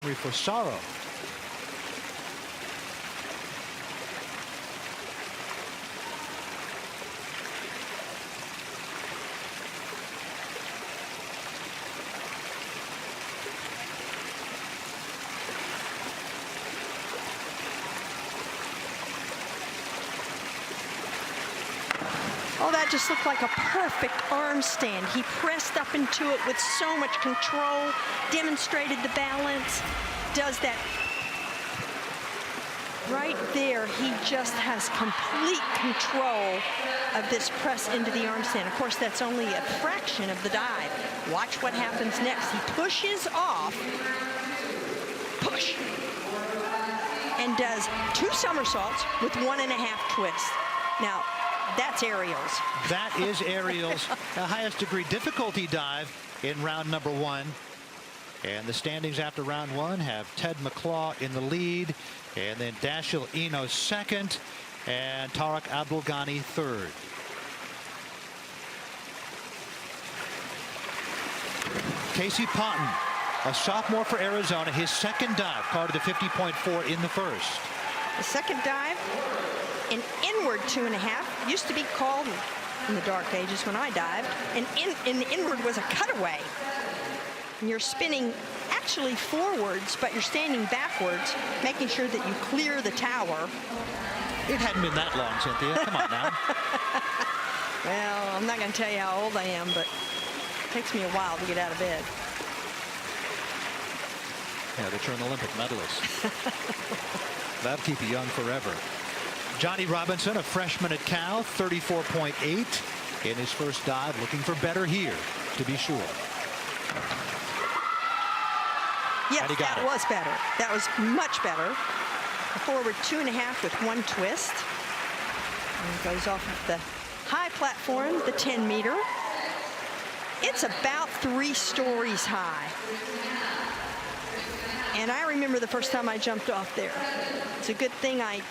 recovery for Sorrow. Oh, that just looked like a perfect arm stand. He pressed up into it with so much control, demonstrated the balance, does that right there. He just has complete control of this press into the arm stand. Of course, that's only a fraction of the dive. Watch what happens next. He pushes off, push, and does 2 somersaults with 1.5 twists. Now, that's aerials. That is aerials, the highest degree difficulty dive in round number 1. And the standings after round 1 have Ted McClaw in the lead, and then Dashil Eno second, and Tariq Abdulghani third. Casey Ponton, a sophomore for Arizona, his second dive, carded a 50.4 in the first. The second dive, an inward 2.5, used to be called in the dark ages when I dived, and inward was a cutaway. And you're spinning actually forwards, but you're standing backwards, making sure that you clear the tower. It hadn't been that long, Cynthia. Come on now. Well, I'm not going to tell you how old I am, but it takes me a while to get out of bed. Yeah, that you're an Olympic medalist. That'll keep you young forever. Johnny Robinson, a freshman at Cal, 34.8 in his first dive, looking for better here, to be sure. Yes, that was better. That was much better. A forward 2.5 with 1 twist. And goes off of the high platform, the 10-meter. It's about 3 stories high. And I remember the first time I jumped off there. It's a good thing I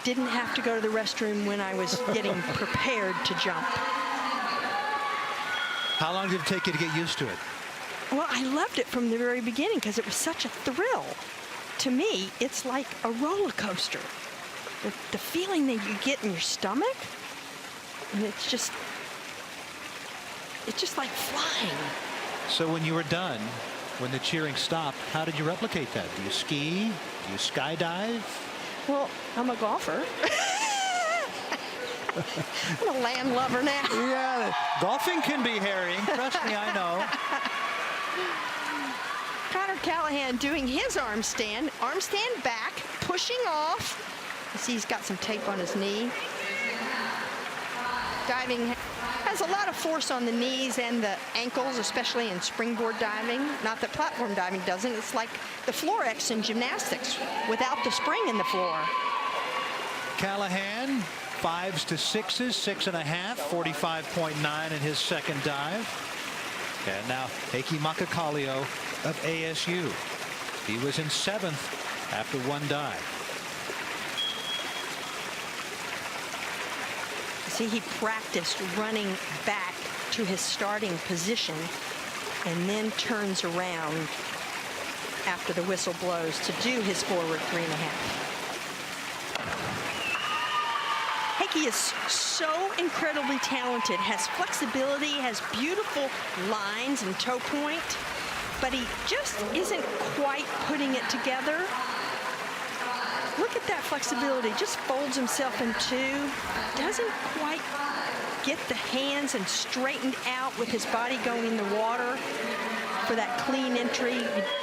didn't have to go to the restroom when I was getting prepared to jump. How long did it take you to get used to it? Well, I loved it from the very beginning because it was such a thrill. To me, it's like a roller coaster. The feeling that you get in your stomach, and it's just like flying. So when you were done, when the cheering stopped, how did you replicate that? Do you ski? Do you skydive? Well, I'm a golfer. I'm a land lover now. Yeah, golfing can be harrowing. Trust me, I know. Connor Callahan doing his arm stand back, pushing off. You see he's got some tape on his knee. Diving has a lot of force on the knees and the ankles, especially in springboard diving. Not that platform diving doesn't. It's like the floor X in gymnastics without the spring in the floor. Callahan, 5s to 6s, 6.5, 45.9 in his second dive. And now Heikki Makakalio of ASU. He was in 7th after 1 dive. See, he practiced running back to his starting position and then turns around after the whistle blows to do his forward 3.5. Heikki is so incredibly talented, has flexibility, has beautiful lines and toe point, but he just isn't quite putting it together. Look at that flexibility, just folds himself in 2, doesn't quite get the hands and straightened out with his body going in the water for that clean entry.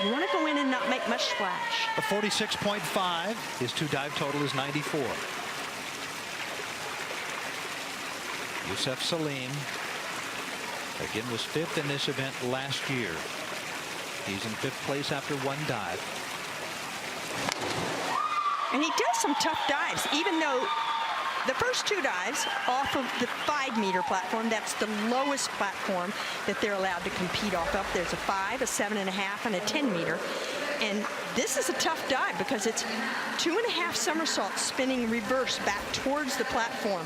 You want to go in and not make much splash. A 46.5, his 2 dive total is 94. Youssef Salim, again, was 5th in this event last year. He's in 5th place after 1 dive. And he does some tough dives, even though the first 2 dives off of the 5-meter platform, that's the lowest platform that they're allowed to compete off of. There's a 5, a 7.5, and a 10-meter. And this is a tough dive because it's 2.5 somersaults spinning reverse back towards the platform.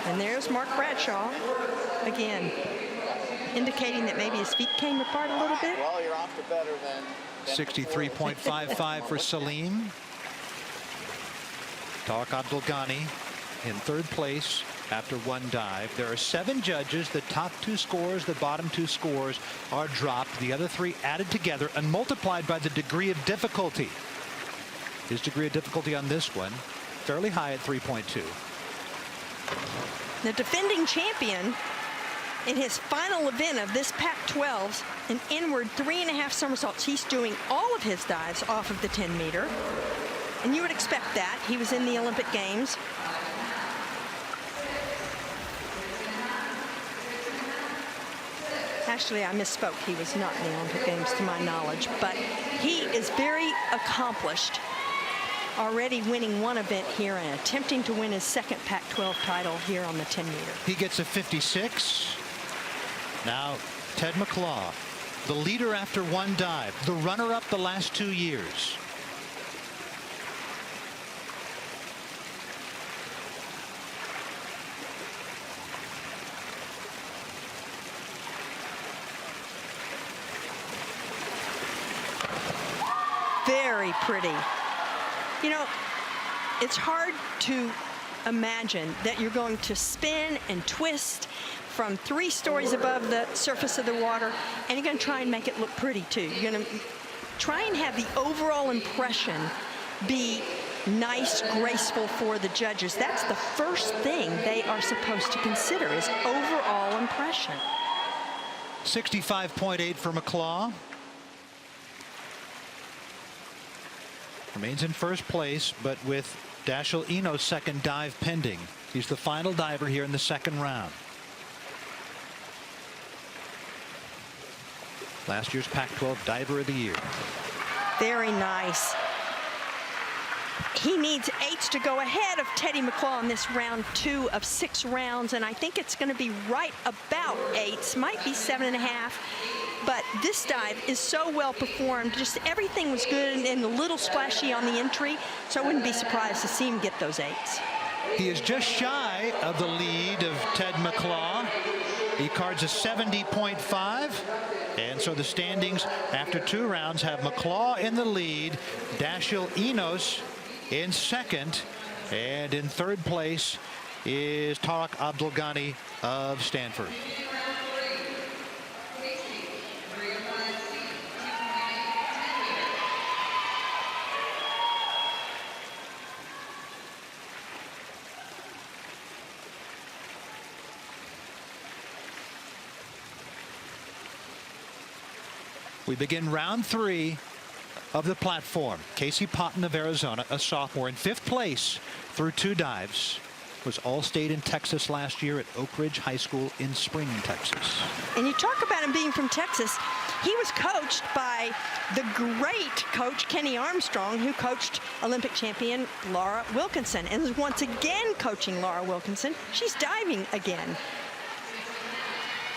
And there's Mark Bradshaw again, indicating that maybe his feet came apart a little bit. Well, you're off to better than 63.55 for Salim. Tariq Abdul-Ghani in third place after one dive. There are 7 judges. The top 2 scores, the bottom 2 scores are dropped. The other 3 added together and multiplied by the degree of difficulty. His degree of difficulty on this one, fairly high at 3.2. The defending champion in his final event of this Pac-12, an inward 3.5 somersaults. He's doing all of his dives off of the 10-meter. And you would expect that. He was in the Olympic Games. Actually, I misspoke. He was not in the Olympic Games to my knowledge, but he is very accomplished, already winning one event here and attempting to win his second Pac-12 title here on the 10-meter. He gets a 56. Now, Ted McClaw, the leader after one dive, the runner-up the last 2 years. Very pretty. You know, it's hard to imagine that you're going to spin and twist from 3 stories above the surface of the water, and you're going to try and make it look pretty too. You're going to try and have the overall impression be nice, graceful for the judges. That's the first thing they are supposed to consider, is overall impression. 65.8 for McClaw. Remains in first place, but with Dashiell Eno's second dive pending. He's the final diver here in the second round. Last year's Pac-12 Diver of the Year. Very nice. He needs 8s to go ahead of Teddy McClaw in this round 2 of 6 rounds, and I think it's going to be right about 8s, might be 7.5. But this dive is so well performed. Just everything was good and a little splashy on the entry, so I wouldn't be surprised to see him get those 8s. He is just shy of the lead of Ted McClaw. He cards a 70.5. And so the standings after 2 rounds have McClaw in the lead, Dashiell Enos in second, and in third place is Tariq Abdul-Ghani of Stanford. We begin round 3 of the platform. Casey Potton of Arizona, a sophomore, in 5th place through 2 dives. Was All-State in Texas last year at Oak Ridge High School in Spring, Texas. And you talk about him being from Texas. He was coached by the great coach Kenny Armstrong, who coached Olympic champion Laura Wilkinson, and is once again coaching Laura Wilkinson. She's diving again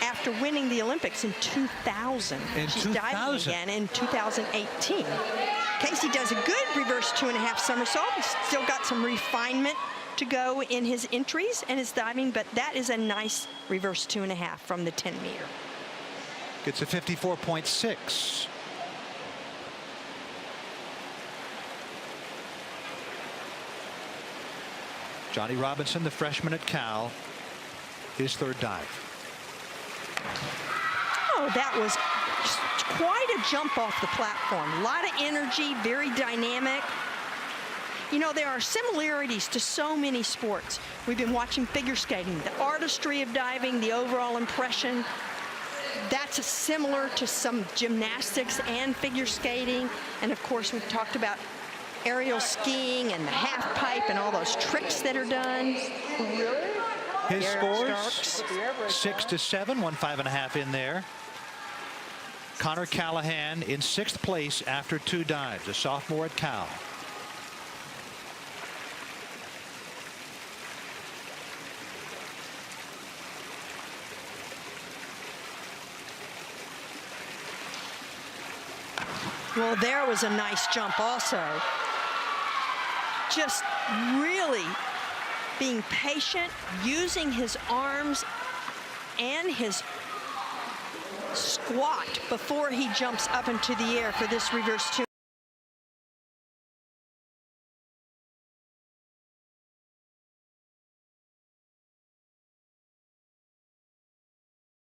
after winning the Olympics in 2000. She's diving again in 2018. Casey does a good reverse 2.5 somersault. He's still got some refinement to go in his entries and his diving, but that is a nice reverse 2.5 from the 10-meter. Gets a 54.6. Johnny Robinson, the freshman at Cal, his third dive. Oh, that was quite a jump off the platform. A lot of energy, very dynamic. You know, there are similarities to so many sports. We've been watching figure skating, the artistry of diving, the overall impression. That's similar to some gymnastics and figure skating. And of course, we've talked about aerial skiing and the half pipe and all those tricks that are done. His scores 6 to 7, 5.5 in there. Connor Callahan in 6th place after 2 dives, a sophomore at Cal. Well, there was a nice jump also. Just really being patient, using his arms and his squat before he jumps up into the air for this reverse 2.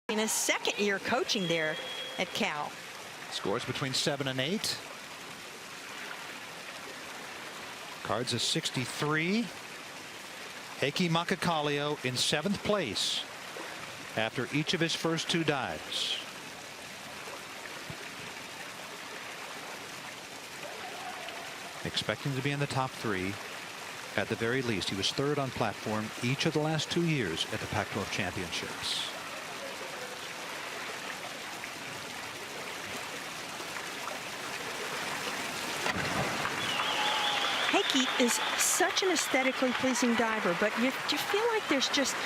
In his second year coaching there at Cal. Scores between 7 and 8. Cards a 63. Heikki Makakallio in 7th place after each of his first 2 dives. Expecting to be in the top 3 at the very least. He was 3rd on platform each of the last 2 years at the Pac-12 championships. Heikki is such an aesthetically pleasing diver, but you feel like there's just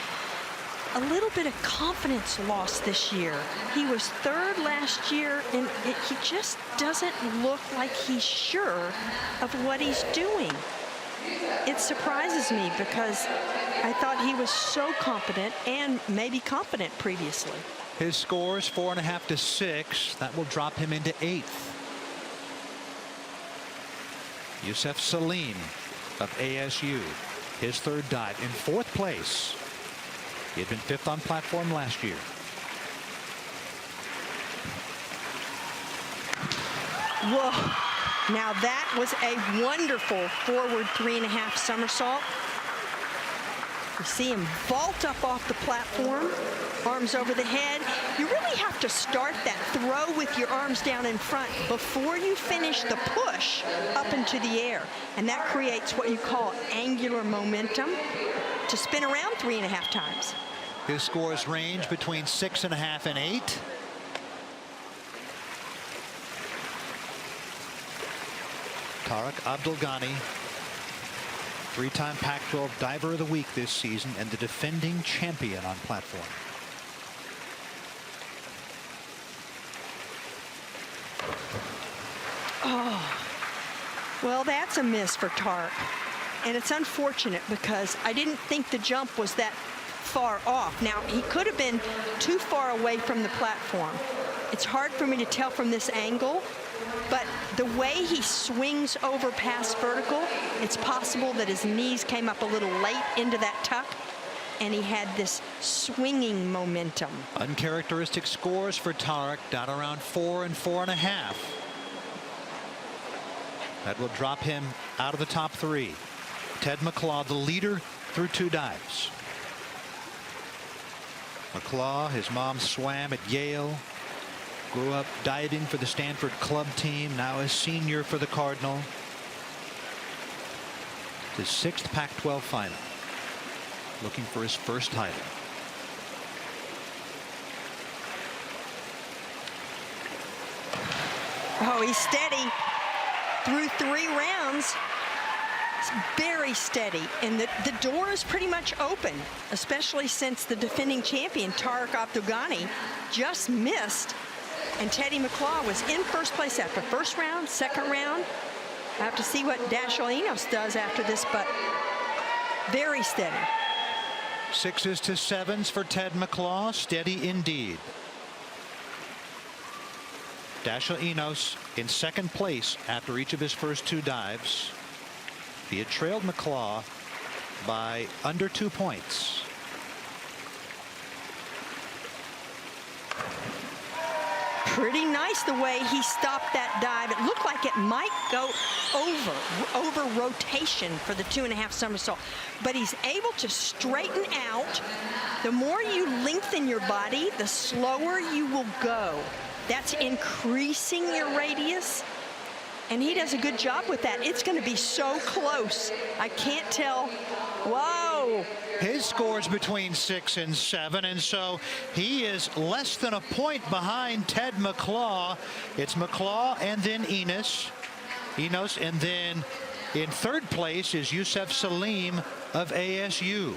a little bit of confidence lost this year. He was 3rd last year, and he just doesn't look like he's sure of what he's doing. It surprises me because I thought he was so competent and maybe confident previously. His scores 4.5 to 6. That will drop him into 8th. Yusef Salim of ASU, his 3rd dive in 4th place. He had been 5th on platform last year. Whoa. Now that was a wonderful forward 3.5 somersault. You see him vault up off the platform, arms over the head. You really have to start that throw with your arms down in front before you finish the push up into the air. And that creates what you call angular momentum to spin around 3.5 times. His scores range between 6.5 and 8. Tarek Abdelghani, 3-time Pac-12 Diver of the Week this season and the defending champion on platform. Oh, well, that's a miss for Tarek. And it's unfortunate because I didn't think the jump was that far off. Now, he could have been too far away from the platform. It's hard for me to tell from this angle, but the way he swings over past vertical, it's possible that his knees came up a little late into that tuck, and he had this swinging momentum. Uncharacteristic scores for Tarek, down around 4 and 4.5. That will drop him out of the top 3. Ted McClaw, the leader through 2 dives. McClaw, his mom swam at Yale, grew up diving for the Stanford club team, now a senior for the Cardinal. His 6th Pac-12 final, looking for his first title. Oh, he's steady through 3 rounds. It's very steady, and the door is pretty much open, especially since the defending champion Tarek Abdelghani just missed, and Teddy McClaw was in 1st place after 1st round, 2nd round. I have to see what Dashiell Enos does after this, but very steady. 6s to 7s for Ted McClaw, steady indeed. Dashiell Enos in 2nd place after each of his first 2 dives. He had trailed McClaw by under 2 points. Pretty nice the way he stopped that dive. It looked like it might go over rotation for the 2.5 somersault, but he's able to straighten out. The more you lengthen your body, the slower you will go. That's increasing your radius, and he does a good job with that. It's going to be so close. I can't tell. Whoa. His scores between 6 and 7, and so he is less than a point behind Ted McClaw. It's McClaw and then Enos, and then in 3rd place is Yusef Salim of ASU.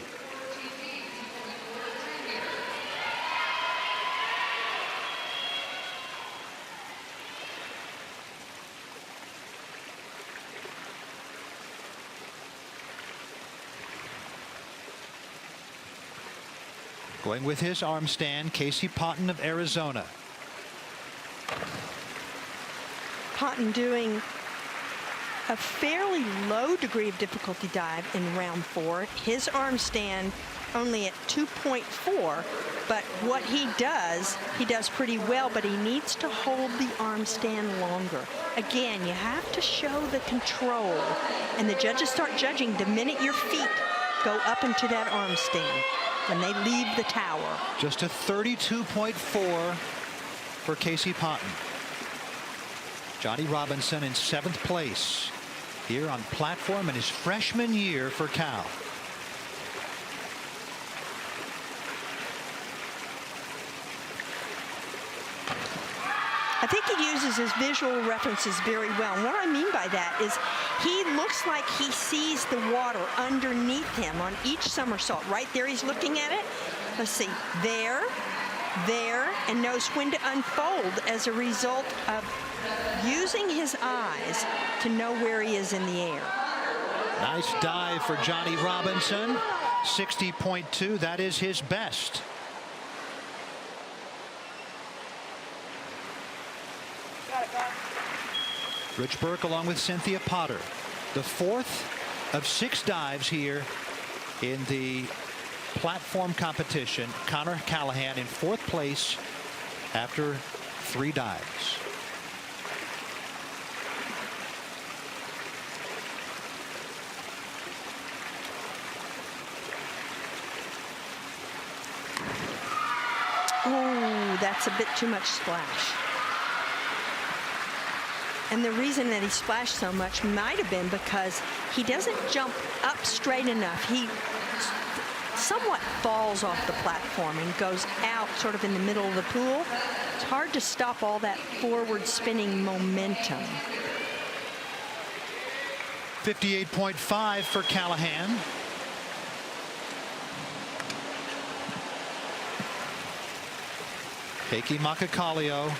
Going with his arm stand, Casey Ponton of Arizona. Ponton doing a fairly low degree of difficulty dive in round 4. His arm stand only at 2.4, but what he does pretty well, but he needs to hold the arm stand longer. Again, you have to show the control, and the judges start judging the minute your feet go up into that arm stand when they leave the tower. Just a 32.4 for Casey Ponton. Johnny Robinson in 7th place here on platform in his freshman year for Cal. I think he uses his visual references very well. And what I mean by that is he looks like he sees the water underneath him on each somersault. Right there, he's looking at it. Let's see, there, and knows when to unfold as a result of using his eyes to know where he is in the air. Nice dive for Johnny Robinson. 60.2, that is his best. Rich Burke along with Cynthia Potter. The 4th of 6 dives here in the platform competition. Connor Callahan in 4th place after 3 dives. Oh, that's a bit too much splash. And the reason that he splashed so much might have been because he doesn't jump up straight enough. He somewhat falls off the platform and goes out sort of in the middle of the pool. It's hard to stop all that forward spinning momentum. 58.5 for Callahan. Heikki Makakalio,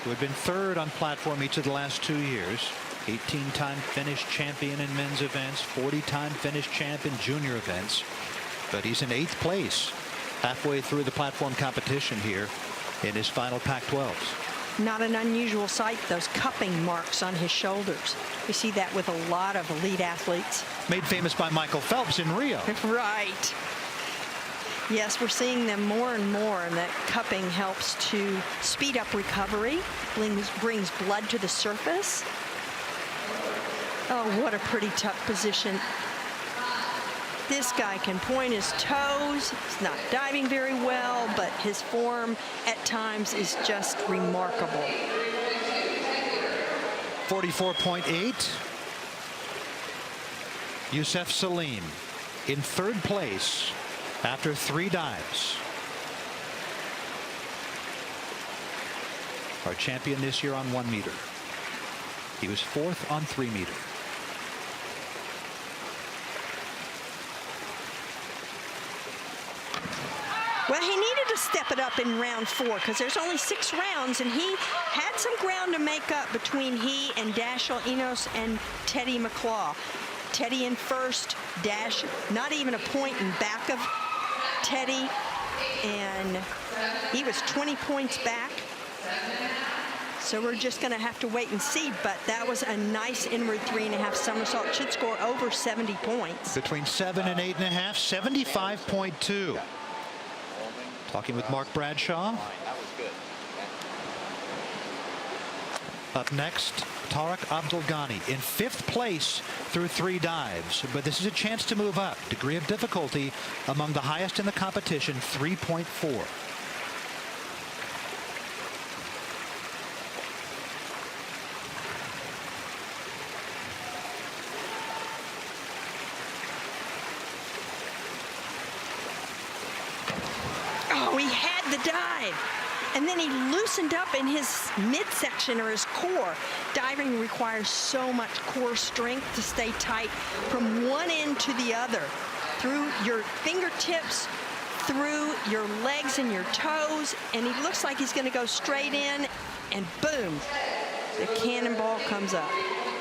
who had been 3rd on platform each of the last 2 years. 18-time Finnish champion in men's events, 40-time Finnish champ in junior events. But he's in 8th place halfway through the platform competition here in his final Pac-12s. Not an unusual sight, those cupping marks on his shoulders. We see that with a lot of elite athletes. Made famous by Michael Phelps in Rio. Right. Yes, we're seeing them more and more, and that cupping helps to speed up recovery, brings blood to the surface. Oh, what a pretty tough position. This guy can point his toes. He's not diving very well, but his form at times is just remarkable. 44.8. Youssef Salim in 3rd place after 3 dives. Our champion this year on 1 meter. He was 4th on 3 meter. Well, he needed to step it up in round 4 because there's only 6 rounds, and he had some ground to make up between he and Dashiell Enos and Teddy McClaw. Teddy in 1st, Dash not even a point in back of Teddy, and he was 20 points back. So we're just going to have to wait and see, but that was a nice inward 3.5 somersault. Should score over 70 points. Between 7 and 8.5, 75.2. Talking with Mark Bradshaw. Up next, Tarek Abdelghani in 5th place through 3 dives, but this is a chance to move up. Degree of difficulty among the highest in the competition, 3.4. Oh, he had the dive. And then he loosened up in his midsection or his core. Diving requires so much core strength to stay tight from one end to the other, through your fingertips, through your legs and your toes. And he looks like he's going to go straight in, and boom, the cannonball comes up.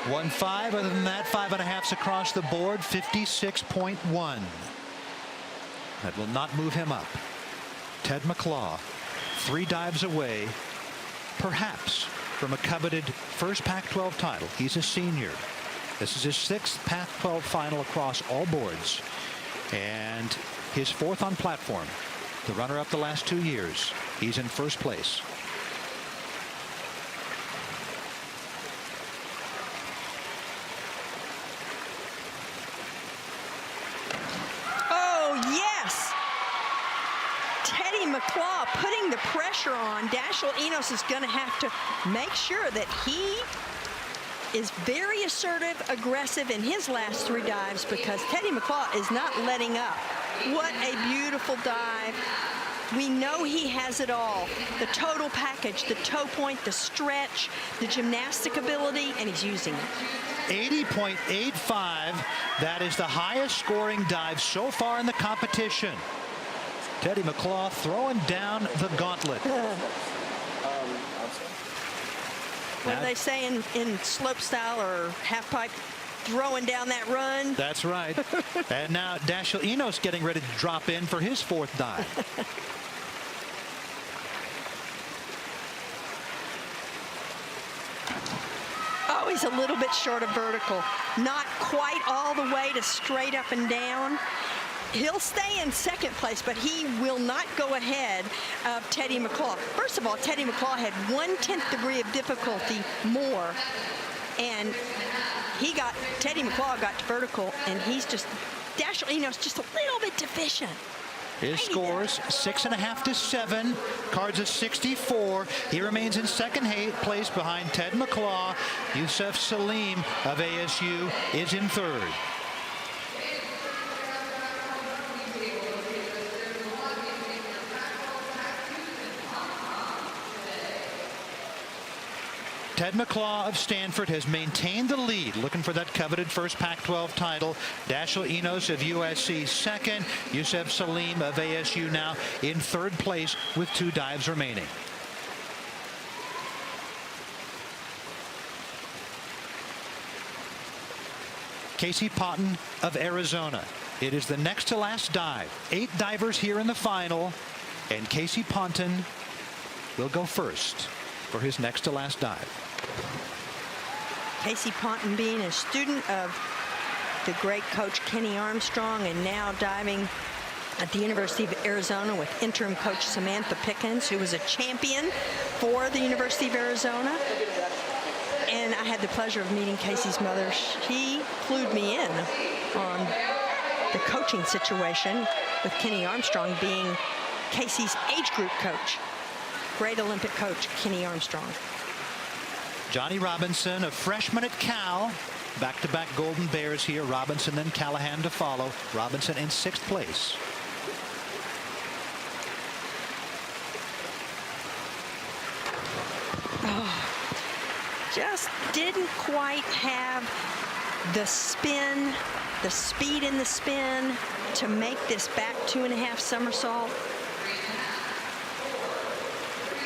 1.5. Other than that, 5.5s across the board, 56.1. That will not move him up. Ted McClaw, 3 dives away, perhaps from a coveted first Pac-12 title. He's a senior. This is his 6th Pac-12 final across all boards, and his 4th on platform. The runner-up the last 2 years. He's in first place. Oh, yes! Teddy McClaw putting the pressure on. Dashiell Enos is going to have to make sure that he is very assertive, aggressive in his last 3 dives, because Teddy McClaw is not letting up. What a beautiful dive. We know he has it all. The total package, the toe point, the stretch, the gymnastic ability, and he's using it. 80.85. That is the highest scoring dive so far in the competition. Teddy McClaw throwing down the gauntlet. What do they say in slopestyle or half pipe? Throwing down that run. That's right. And now Dashiell Enos getting ready to drop in for his 4th dive. Oh, he's a little bit short of vertical. Not quite all the way to straight up and down. He'll stay in 2nd place, but he will not go ahead of Teddy McClaw. First of all, Teddy McClaw had 1/10 degree of difficulty more, and Teddy McClaw got to vertical, and Dashiell Enos just a little bit deficient. His scores 6.5 to 7. Cards at 64. He remains in 2nd place behind Ted McClaw. Yusuf Salim of ASU is in 3rd. Ted McClaw of Stanford has maintained the lead, looking for that coveted first Pac-12 title. Dashiell Enos of USC 2nd. Yusuf Salim of ASU now in 3rd place with 2 dives remaining. Casey Ponton of Arizona. It is the next to last dive. 8 divers here in the final, and Casey Ponton will go first for his next to last dive. Casey Ponton being a student of the great coach Kenny Armstrong, and now diving at the University of Arizona with interim coach Samantha Pickens, who was a champion for the University of Arizona. And I had the pleasure of meeting Casey's mother. She clued me in on the coaching situation with Kenny Armstrong being Casey's age group coach. Great Olympic coach, Kenny Armstrong. Johnny Robinson, a freshman at Cal. Back-to-back Golden Bears here. Robinson, then Callahan to follow. Robinson in 6th place. Oh, just didn't quite have the spin, the speed in the spin to make this back 2.5 somersault.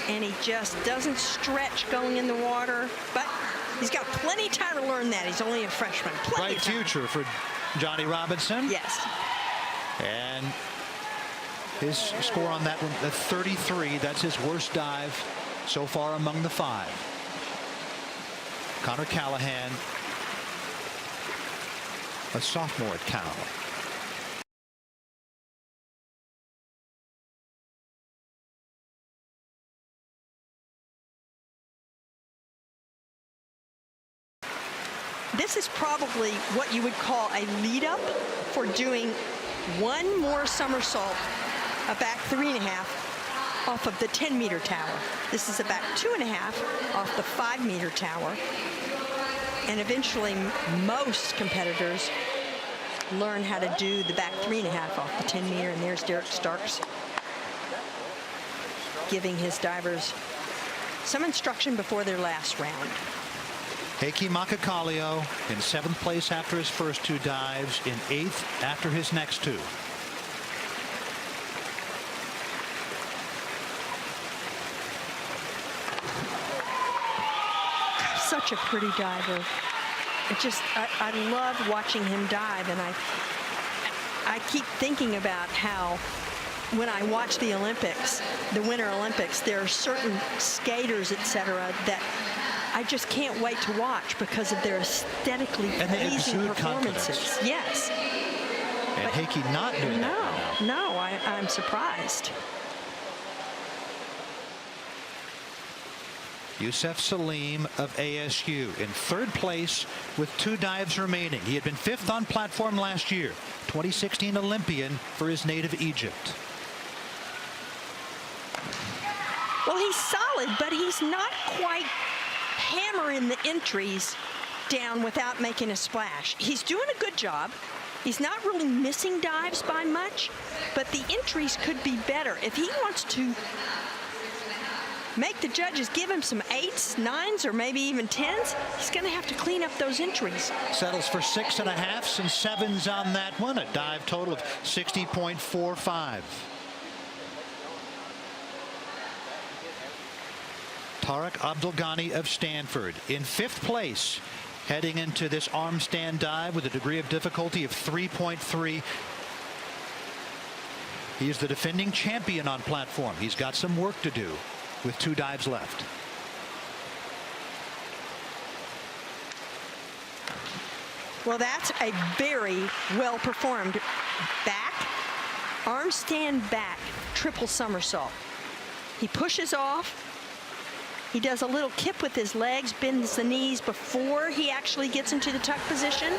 And he just doesn't stretch going in the water, but he's got plenty of time to learn that. He's only a freshman. Plenty Bright future for Johnny Robinson. Yes. And his score on that one, the 33. That's his worst dive so far among the 5. Connor Callahan, a sophomore at Cal. This is probably what you would call a lead up for doing 1 more somersault, a back 3.5 off of the 10-meter tower. This is a back 2.5 off the 5-meter tower. And eventually most competitors learn how to do the back 3.5 off the 10-meter. And there's Derek Starks giving his divers some instruction before their last round. Heikki Makakalio in 7th place after his first 2 dives, in 8th after his next 2. Such a pretty diver. I love watching him dive, and I keep thinking about how when I watch the Olympics, the Winter Olympics, there are certain skaters, etc., that I just can't wait to watch because of their aesthetically And they pleasing exude performances. confidence. Yes. And Hickey not doing that right now. No, I'm surprised. Yusef Salim of ASU in third place with 2 dives remaining. He had been 5th on platform last year, 2016 Olympian for his native Egypt. Well, he's solid, but he's not quite hammering the entries down without making a splash. He's doing a good job. He's not really missing dives by much, but the entries could be better. If he wants to make the judges give him some 8s, 9s, or maybe even 10s, he's going to have to clean up those entries. Settles for 6.5 and 7s on that one, a dive total of 60.45. Tariq Abdelghani of Stanford in 5th place, heading into this arm stand dive with a degree of difficulty of 3.3. He is the defending champion on platform. He's got some work to do with 2 dives left. Well, that's a very well performed back, arm stand back, triple somersault. He pushes off. He does a little kip with his legs, bends the knees before he actually gets into the tuck position.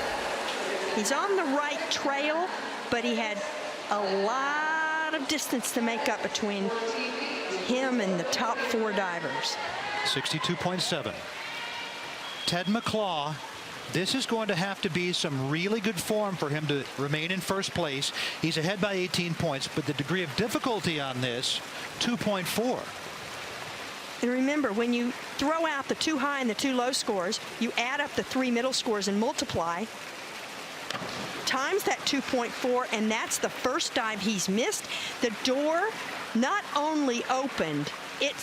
He's on the right trail, but he had a lot of distance to make up between him and the top 4 divers. 62.7. Ted McClaw, this is going to have to be some really good form for him to remain in first place. He's ahead by 18 points, but the degree of difficulty on this, 2.4. And remember, when you throw out the 2 high and the 2 low scores, you add up the 3 middle scores and multiply times that 2.4, and that's the first dive he's missed. The door not only opened, it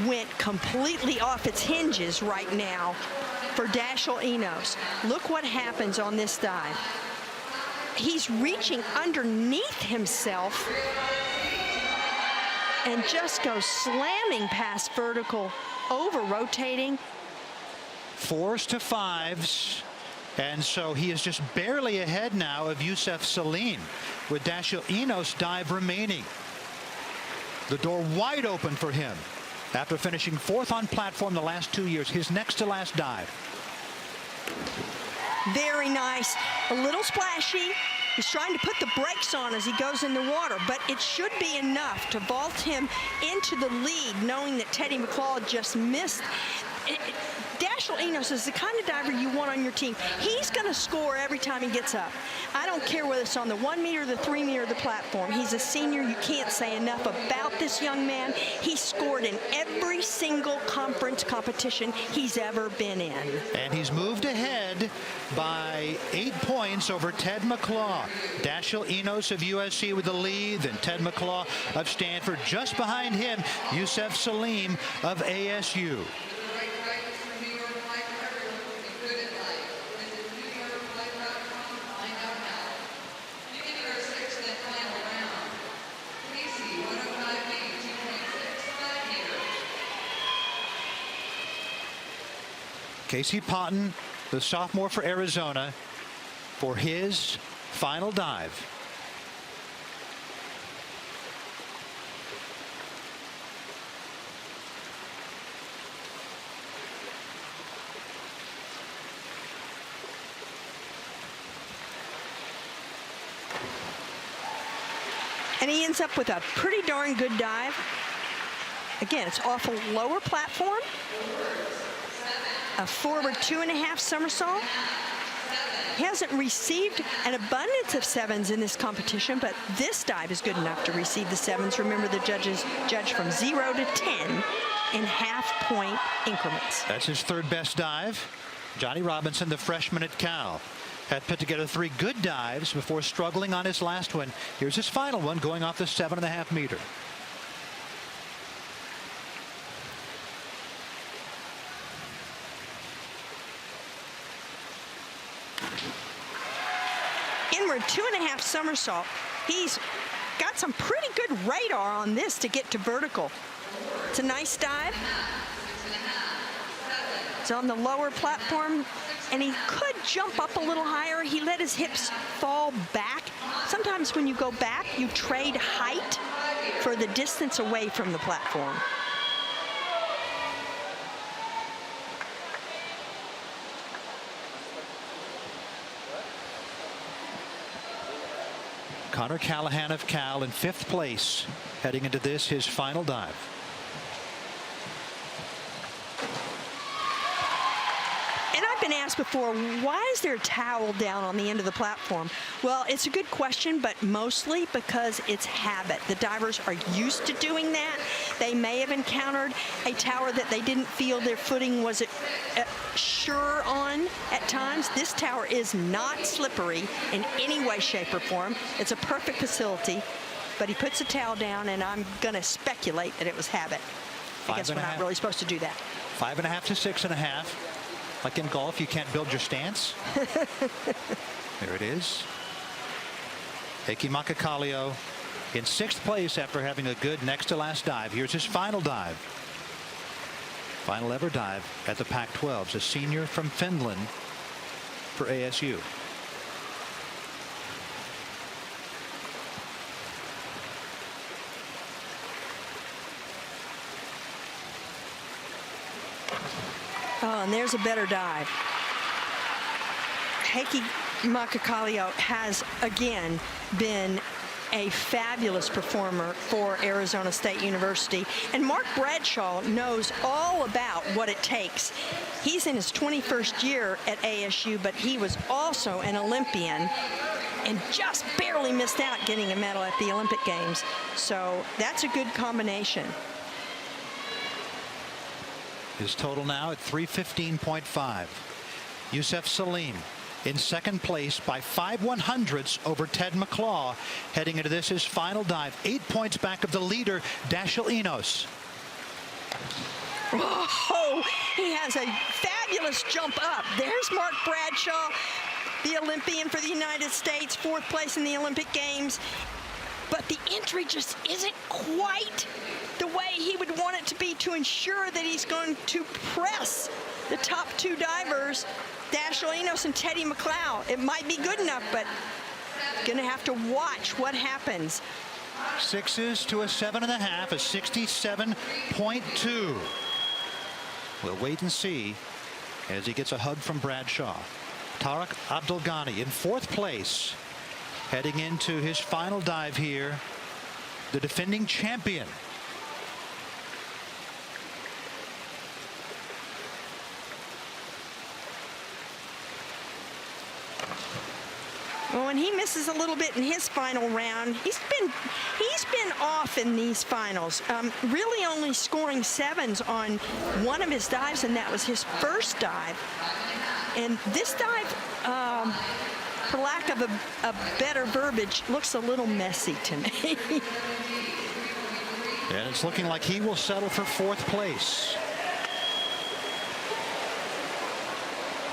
went completely off its hinges right now for Dashiell Enos. Look what happens on this dive. He's reaching underneath himself and just goes slamming past vertical, over rotating. 4s to 5s. And so he is just barely ahead now of Yusef Salim with Dashiell Enos dive remaining. The door wide open for him after finishing 4th on platform the last 2 years, his next to last dive. Very nice, a little splashy. He's trying to put the brakes on as he goes in the water, but it should be enough to vault him into the lead, knowing that Teddy McClaw just missed. Dashiell Enos is the kind of diver you want on your team. He's going to score every time he gets up. I don't care whether it's on the 1 meter, the 3 meter, the platform. He's a senior. You can't say enough about this young man. He scored in every single conference competition he's ever been in. And he's moved ahead by 8 points over Ted McClaw. Dashiell Enos of USC with the lead, then Ted McClaw of Stanford. Just behind him, Yusef Salim of ASU. Casey Potton, the sophomore for Arizona, for his final dive. And he ends up with a pretty darn good dive. Again, it's off a lower platform. A forward 2.5 somersault. He hasn't received an abundance of 7s in this competition, but this dive is good enough to receive the 7s. Remember, the judges judge from 0 to 10 in half-point increments. That's his 3rd best dive. Johnny Robinson, the freshman at Cal, had put together 3 good dives before struggling on his last one. Here's his final one, going off the 7.5 meter. Inward 2.5 somersault. He's got some pretty good radar on this to get to vertical. It's a nice dive. He's on the lower platform, and he could jump up a little higher. He let his hips fall back. Sometimes when you go back, you trade height for the distance away from the platform. Connor Callahan of Cal in 5th place, heading into this, his final dive. And I've been asked before, why is there a towel down on the end of the platform? Well, it's a good question, but mostly because it's habit. The divers are used to doing that. They may have encountered a tower that they didn't feel their footing was sure on at times. This tower is not slippery in any way, shape, or form. It's a perfect facility, but he puts a towel down, and I'm going to speculate that it was habit. I guess we're not really supposed to do that. 5.5 to 6.5. Like in golf, you can't build your stance. There it is. Heikki Makakallio in 6th place after having a good next to last dive. Here's his final dive. Final ever dive at the Pac-12. A senior from Finland for ASU. Oh, and there's a better dive. Heikki Makakallio has, again, been a fabulous performer for Arizona State University. And Mark Bradshaw knows all about what it takes. He's in his 21st year at ASU, but he was also an Olympian and just barely missed out getting a medal at the Olympic Games. So that's a good combination. His total now at 315.5. Youssef Salim in 2nd place by 5/100ths over Ted McClaw. Heading into this, his final dive. 8 points back of the leader, Dashiell Enos. Oh, he has a fabulous jump up. There's Mark Bradshaw, the Olympian for the United States, 4th place in the Olympic Games. But the entry just isn't quite the way he would want it to be to ensure that he's going to press the top 2 divers, Dashiell Enos and Teddy McCloud. It might be good enough, but going to have to watch what happens. 6s to a 7.5, a 67.2. We'll wait and see as he gets a hug from Bradshaw. Tarek Abdelghani in 4th place, heading into his final dive here, the defending champion. Well, when he misses a little bit in his final round, he's been off in these finals. Really only scoring 7s on one of his dives, and that was his first dive. And this dive, for lack of a better verbiage, looks a little messy to me. And it's looking like he will settle for 4th place.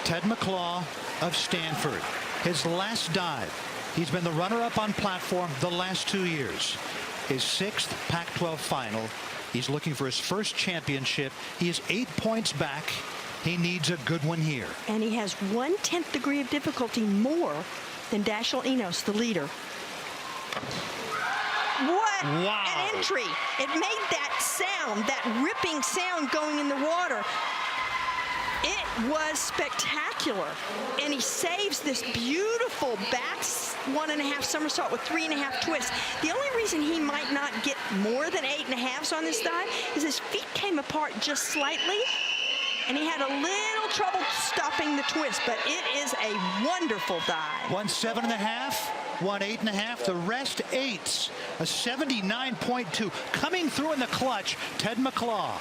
Ted McClaw of Stanford. His last dive. He's been the runner-up on platform the last 2 years. His 6th Pac-12 final. He's looking for his first championship. He is 8 points back. He needs a good one here. And he has 1/10 degree of difficulty more than Dashiell Enos, the leader. What an entry. It made that sound, that ripping sound going in the water. It was spectacular. And he saves this beautiful back 1.5 somersault with 3.5 twists. The only reason he might not get more than 8.5s on this dive is his feet came apart just slightly, and he had a little trouble stopping the twist, but it is a wonderful dive. 1 7.5, 1 8.5, the rest 8s. A 79.2. Coming through in the clutch, Ted McClaw.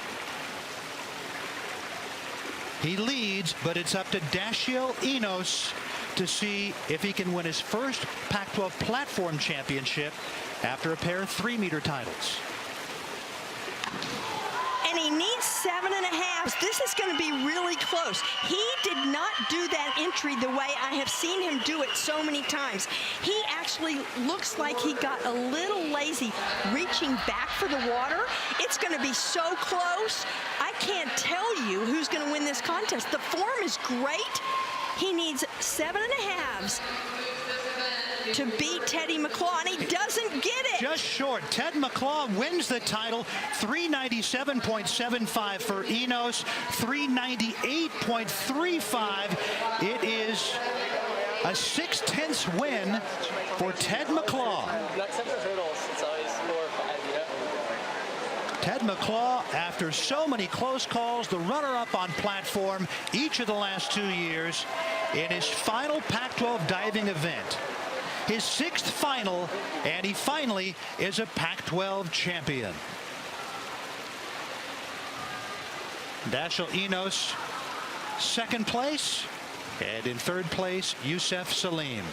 He leads, but it's up to Dashiell Enos to see if he can win his first Pac-12 platform championship after a pair of 3-meter titles. And he needs 7.5s. This is going to be really close. He did not do that entry the way I have seen him do it so many times. He actually looks like he got a little lazy reaching back for the water. It's going to be so close. I can't tell you who's going to win this contest. The form is great. He needs 7.5s to beat Teddy McClaw, and he doesn't get it. Just short. Ted McClaw wins the title. 397.75 for Enos. 398.35. It is a 6/10 win for Ted McClaw. Next up is hurdles. It's always 4 or 5, you know? Ted McClaw, after so many close calls, the runner-up on platform each of the last 2 years in his final Pac-12 diving event. His 6th final, and he finally is a Pac-12 champion. Dashiell Enos, 2nd place, and in 3rd place, Youssef Salim.